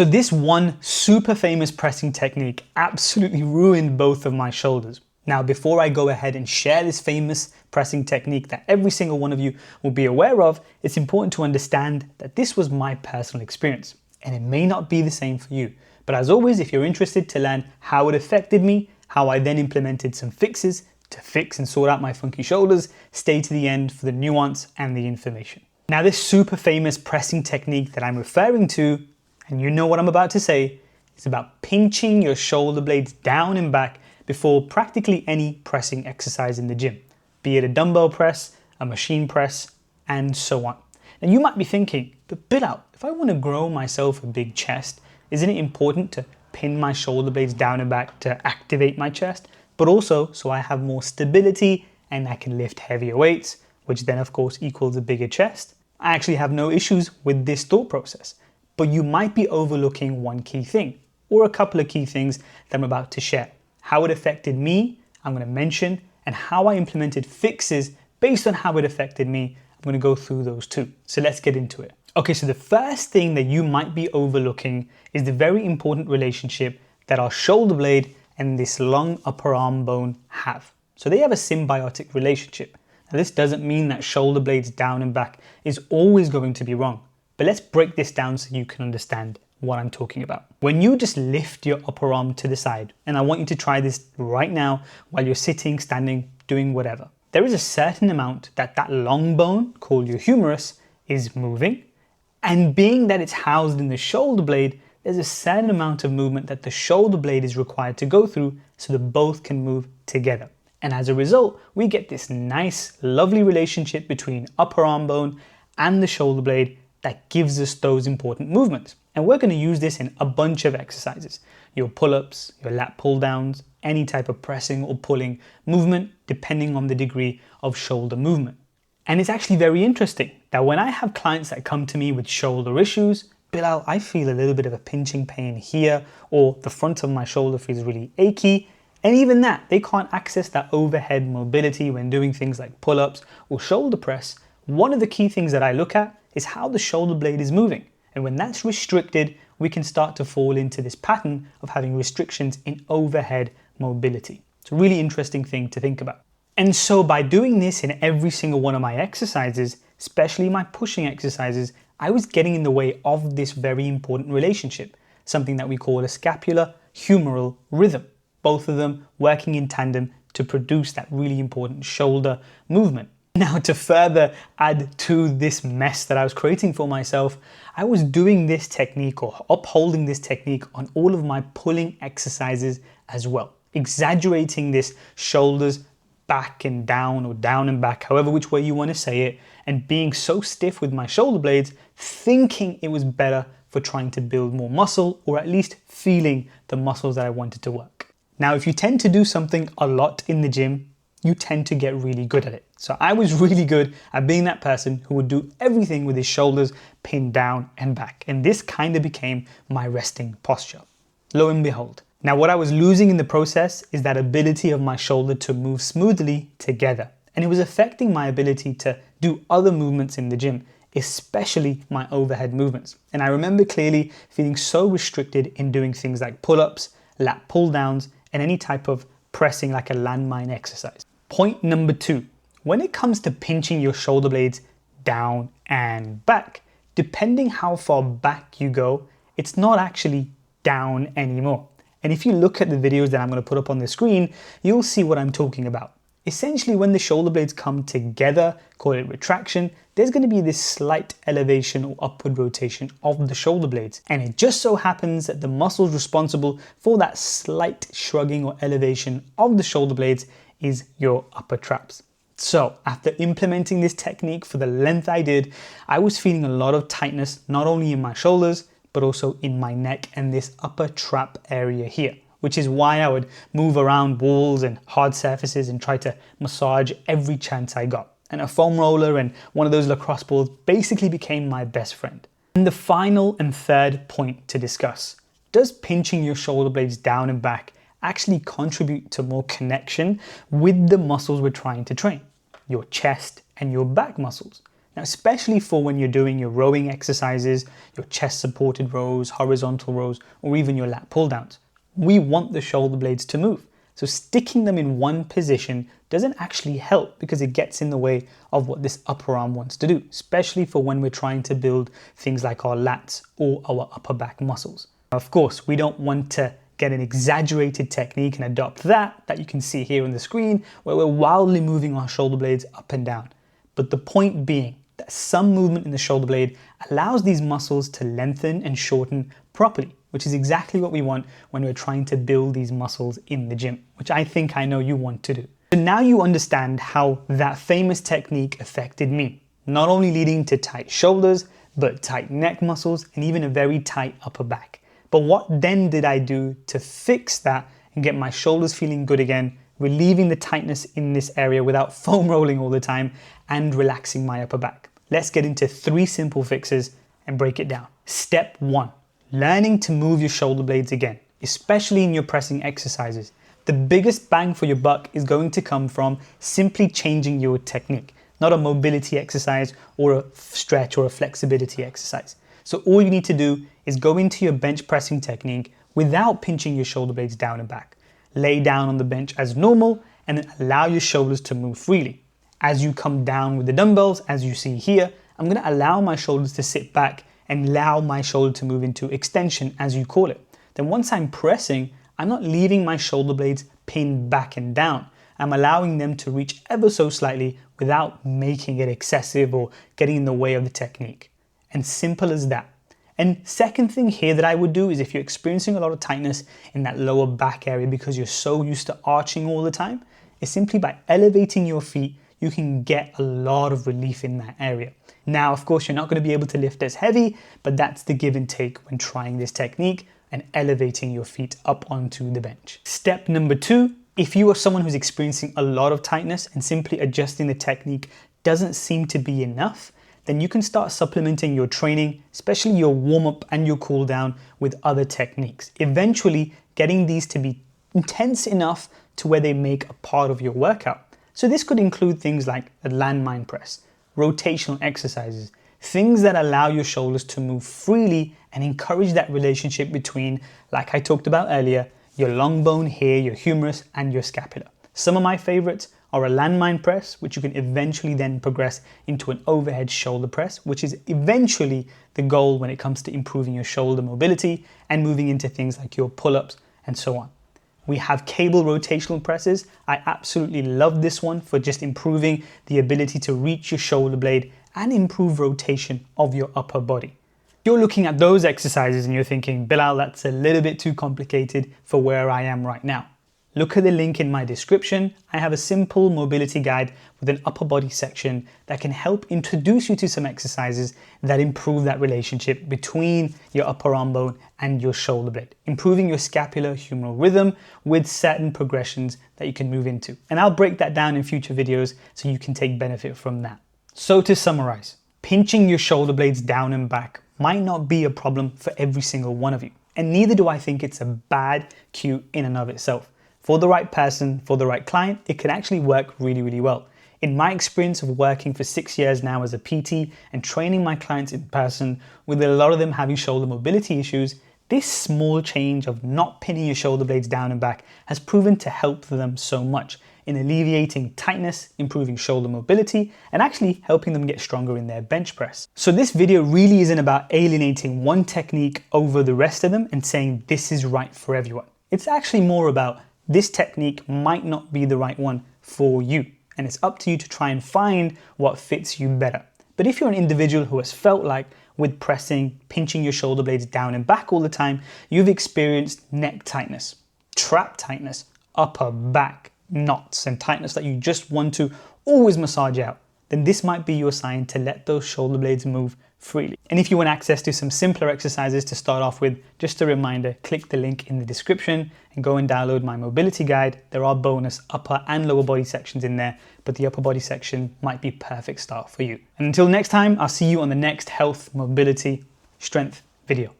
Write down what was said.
So this one super famous pressing technique absolutely ruined both of my shoulders. Now, before I go ahead and share this famous pressing technique that every single one of you will be aware of, it's important to understand that this was my personal experience, and it may not be the same for you. But as always, if you're interested to learn how it affected me, how I then implemented some fixes to fix and sort out my funky shoulders, stay to the end for the nuance and the information. Now, this super famous pressing technique that I'm referring to, and you know what I'm about to say, is about pinching your shoulder blades down and back before practically any pressing exercise in the gym, be it a dumbbell press, a machine press, and so on. Now you might be thinking, but Bilal, if I want to grow myself a big chest, isn't it important to pin my shoulder blades down and back to activate my chest, but also so I have more stability and I can lift heavier weights, which then of course equals a bigger chest? I actually have no issues with this thought process. But you might be overlooking one key thing, or a couple of key things that I'm about to share. How it affected me, I'm going to mention, and how I implemented fixes based on how it affected me. I'm going to go through those too. So let's get into it. Okay, so the first thing that you might be overlooking is the very important relationship that our shoulder blade and this long upper arm bone have. So they have a symbiotic relationship. Now this doesn't mean that shoulder blades down and back is always going to be wrong. But let's break this down so you can understand what I'm talking about. When you just lift your upper arm to the side, and I want you to try this right now while you're sitting, standing, doing whatever, there is a certain amount that long bone, called your humerus, is moving. And being that it's housed in the shoulder blade, there's a certain amount of movement that the shoulder blade is required to go through so that both can move together. And as a result, we get this nice, lovely relationship between upper arm bone and the shoulder blade that gives us those important movements. And we're going to use this in a bunch of exercises. Your pull-ups, your lat pull-downs, any type of pressing or pulling movement, depending on the degree of shoulder movement. And it's actually very interesting that when I have clients that come to me with shoulder issues, Bilal, I feel a little bit of a pinching pain here, or the front of my shoulder feels really achy. And even that, they can't access that overhead mobility when doing things like pull-ups or shoulder press. One of the key things that I look at is how the shoulder blade is moving. And when that's restricted, we can start to fall into this pattern of having restrictions in overhead mobility. It's a really interesting thing to think about. And so by doing this in every single one of my exercises, especially my pushing exercises, I was getting in the way of this very important relationship, something that we call a scapular humeral rhythm. Both of them working in tandem to produce that really important shoulder movement. Now, to further add to this mess that I was creating for myself, I was doing this technique or upholding this technique on all of my pulling exercises as well. Exaggerating this shoulders back and down or down and back, however which way you want to say it, and being so stiff with my shoulder blades, thinking it was better for trying to build more muscle, or at least feeling the muscles that I wanted to work. Now, if you tend to do something a lot in the gym, you tend to get really good at it. So I was really good at being that person who would do everything with his shoulders pinned down and back. And this kind of became my resting posture. Lo and behold. Now what I was losing in the process is that ability of my shoulder to move smoothly together. And it was affecting my ability to do other movements in the gym, especially my overhead movements. And I remember clearly feeling so restricted in doing things like pull-ups, lat pull-downs, and any type of pressing like a landmine exercise. Point number 2, when it comes to pinching your shoulder blades down and back, depending how far back you go, it's not actually down anymore. And if you look at the videos that I'm going to put up on the screen, you'll see what I'm talking about. Essentially, when the shoulder blades come together, call it retraction, there's going to be this slight elevation or upward rotation of the shoulder blades. And it just so happens that the muscles responsible for that slight shrugging or elevation of the shoulder blades is your upper traps. So after implementing this technique for the length I did, I was feeling a lot of tightness, not only in my shoulders, but also in my neck and this upper trap area here, which is why I would move around walls and hard surfaces and try to massage every chance I got. And a foam roller and one of those lacrosse balls basically became my best friend. And the final and third point to discuss, does pinching your shoulder blades down and back actually contribute to more connection with the muscles we're trying to train, your chest and your back muscles? Now, especially for when you're doing your rowing exercises, your chest supported rows, horizontal rows, or even your lat pull downs, we want the shoulder blades to move. So sticking them in one position doesn't actually help because it gets in the way of what this upper arm wants to do, especially for when we're trying to build things like our lats or our upper back muscles. Of course, we don't want to get an exaggerated technique and adopt that you can see here on the screen where we're wildly moving our shoulder blades up and down. But the point being that some movement in the shoulder blade allows these muscles to lengthen and shorten properly, which is exactly what we want when we're trying to build these muscles in the gym, which I know you want to do. So now you understand how that famous technique affected me, not only leading to tight shoulders, but tight neck muscles and even a very tight upper back. But what then did I do to fix that and get my shoulders feeling good again, relieving the tightness in this area without foam rolling all the time and relaxing my upper back? Let's get into 3 simple fixes and break it down. Step 1, learning to move your shoulder blades again, especially in your pressing exercises. The biggest bang for your buck is going to come from simply changing your technique, not a mobility exercise or a stretch or a flexibility exercise. So all you need to do is go into your bench pressing technique without pinching your shoulder blades down and back. Lay down on the bench as normal and then allow your shoulders to move freely. As you come down with the dumbbells, as you see here, I'm going to allow my shoulders to sit back and allow my shoulder to move into extension, as you call it. Then once I'm pressing, I'm not leaving my shoulder blades pinned back and down. I'm allowing them to reach ever so slightly without making it excessive or getting in the way of the technique. And simple as that. And second thing here that I would do is if you're experiencing a lot of tightness in that lower back area because you're so used to arching all the time, is simply by elevating your feet, you can get a lot of relief in that area. Now, of course, you're not going to be able to lift as heavy, but that's the give and take when trying this technique and elevating your feet up onto the bench. Step number 2, if you are someone who's experiencing a lot of tightness and simply adjusting the technique doesn't seem to be enough, then you can start supplementing your training, especially your warm-up and your cool-down with other techniques. Eventually, getting these to be intense enough to where they make a part of your workout. So this could include things like a landmine press, rotational exercises, things that allow your shoulders to move freely and encourage that relationship between, like I talked about earlier, your long bone here, your humerus, and your scapula. Some of my favorites are a landmine press, which you can eventually then progress into an overhead shoulder press, which is eventually the goal when it comes to improving your shoulder mobility and moving into things like your pull-ups and so on. We have cable rotational presses. I absolutely love this one for just improving the ability to reach your shoulder blade and improve rotation of your upper body. You're looking at those exercises and you're thinking, Bilal, that's a little bit too complicated for where I am right now. Look at the link in my description. I have a simple mobility guide with an upper body section that can help introduce you to some exercises that improve that relationship between your upper arm bone and your shoulder blade, improving your scapular humeral rhythm with certain progressions that you can move into. And I'll break that down in future videos so you can take benefit from that. So to summarize, pinching your shoulder blades down and back might not be a problem for every single one of you. And neither do I think it's a bad cue in and of itself. For the right person, for the right client, it can actually work really, really well. In my experience of working for 6 years now as a PT and training my clients in person, with a lot of them having shoulder mobility issues, this small change of not pinning your shoulder blades down and back has proven to help them so much in alleviating tightness, improving shoulder mobility, and actually helping them get stronger in their bench press. So this video really isn't about alienating one technique over the rest of them and saying this is right for everyone. It's actually more about this technique might not be the right one for you, and it's up to you to try and find what fits you better. But if you're an individual who has felt like with pressing, pinching your shoulder blades down and back all the time, you've experienced neck tightness, trap tightness, upper back knots, and tightness that you just want to always massage out, then this might be your sign to let those shoulder blades move freely. And if you want access to some simpler exercises to start off with, just a reminder, click the link in the description and go and download my mobility guide. There are bonus upper and lower body sections in there, but the upper body section might be a perfect start for you. And until next time, I'll see you on the next health, mobility, strength video.